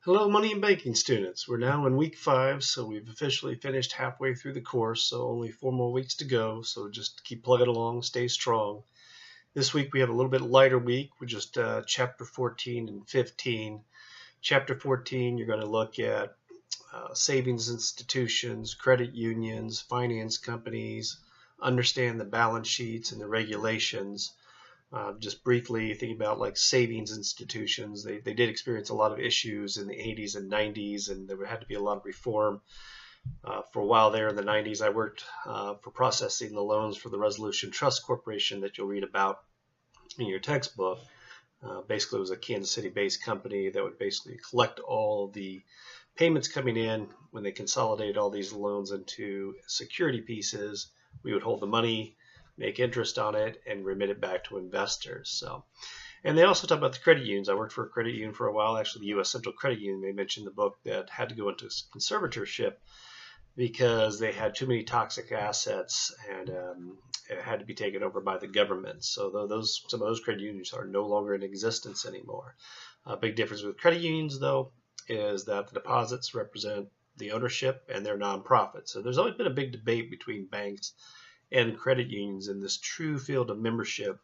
Hello, money and banking students. We're now in week 5, so we've officially finished halfway through the course, so only 4 more weeks to go. So just keep plugging along, stay strong. This week we have a little bit lighter week with just chapter 14 and 15. Chapter 14, you're going to look at savings institutions, credit unions, finance companies, understand the balance sheets and the regulations. Just briefly thinking about like savings institutions, they did experience a lot of issues in the 80s and 90s, and there had to be a lot of reform. For a while there in the 90s, I worked for processing the loans for the Resolution Trust Corporation that you'll read about in your textbook. Basically, it was a Kansas City-based company that would basically collect all the payments coming in. When they consolidated all these loans into security pieces, we would hold the money, make interest on it, and remit it back to investors. And they also talk about the credit unions. I worked for a credit union for a while, actually the U.S. Central Credit Union. They mentioned the book that had to go into conservatorship because they had too many toxic assets and it had to be taken over by the government. So some of those credit unions are no longer in existence anymore. A big difference with credit unions, though, is that the deposits represent the ownership and they're nonprofit. So there's always been a big debate between banks and credit unions in this true field of membership.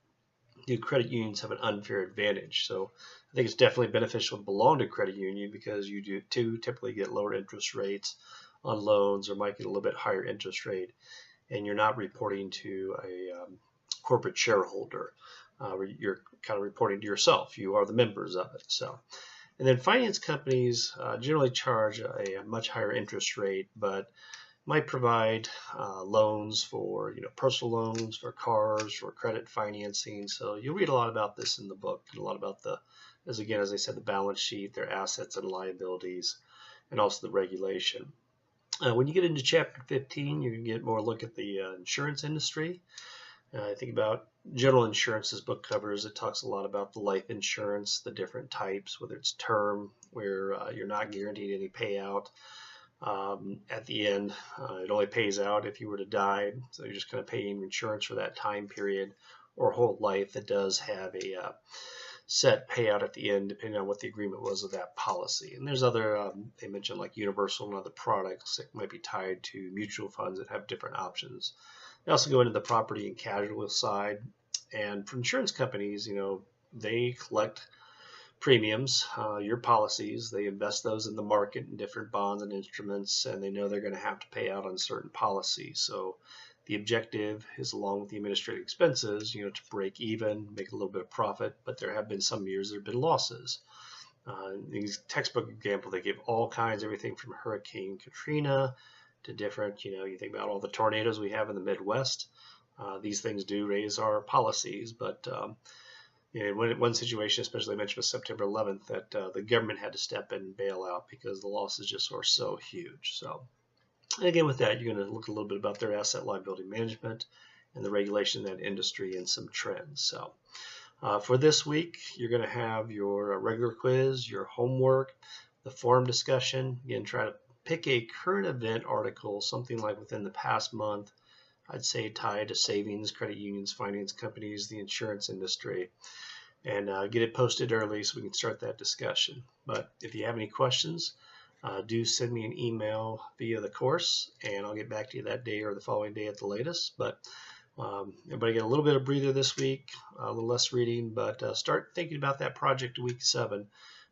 Do credit unions have an unfair advantage? So I think it's definitely beneficial to belong to a credit union because you do typically get lower interest rates on loans or might get a little bit higher interest rate, and you're not reporting to a corporate shareholder. You're kind of reporting to yourself. You are the members of it. And then finance companies generally charge a much higher interest rate, but might provide loans for personal loans, for cars, for credit financing. So you'll read a lot about this in the book, and a lot about as I said, the balance sheet, their assets and liabilities, and also the regulation. When you get into chapter 15, you can get more look at the insurance industry. I think about general insurance. This book covers. It talks a lot about the life insurance, the different types, whether it's term, where you're not guaranteed any payout. At the end, it only pays out if you were to die, so you're just kind of paying insurance for that time period, or whole life that does have a set payout at the end depending on what the agreement was of that policy. And there's other, they mentioned like universal and other products that might be tied to mutual funds that have different options. They also go into the property and casualty side, and for insurance companies, they collect premiums, your policies, they invest those in the market in different bonds and instruments, and they know they're going to have to pay out on certain policies. So the objective is, along with the administrative expenses, to break even, make a little bit of profit, but there have been some years there have been losses. In these textbook example, they give all kinds, everything from Hurricane Katrina to different, you think about all the tornadoes we have in the Midwest. These things do raise our policies, but in one situation, especially I mentioned with September 11th, that the government had to step in and bail out because the losses just were so huge. So again, with that, you're going to look a little bit about their asset liability management and the regulation in that industry and some trends. So for this week, you're going to have your regular quiz, your homework, the forum discussion. Again, try to pick a current event article, something like within the past month, I'd say tied to savings, credit unions, finance companies, the insurance industry, and get it posted early so we can start that discussion. But if you have any questions, do send me an email via the course, and I'll get back to you that day or the following day at the latest. But everybody get a little bit of breather this week, a little less reading, but start thinking about that project week 7,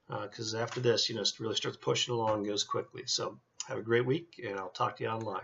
because after this, it really starts pushing along and goes quickly. So have a great week, and I'll talk to you online.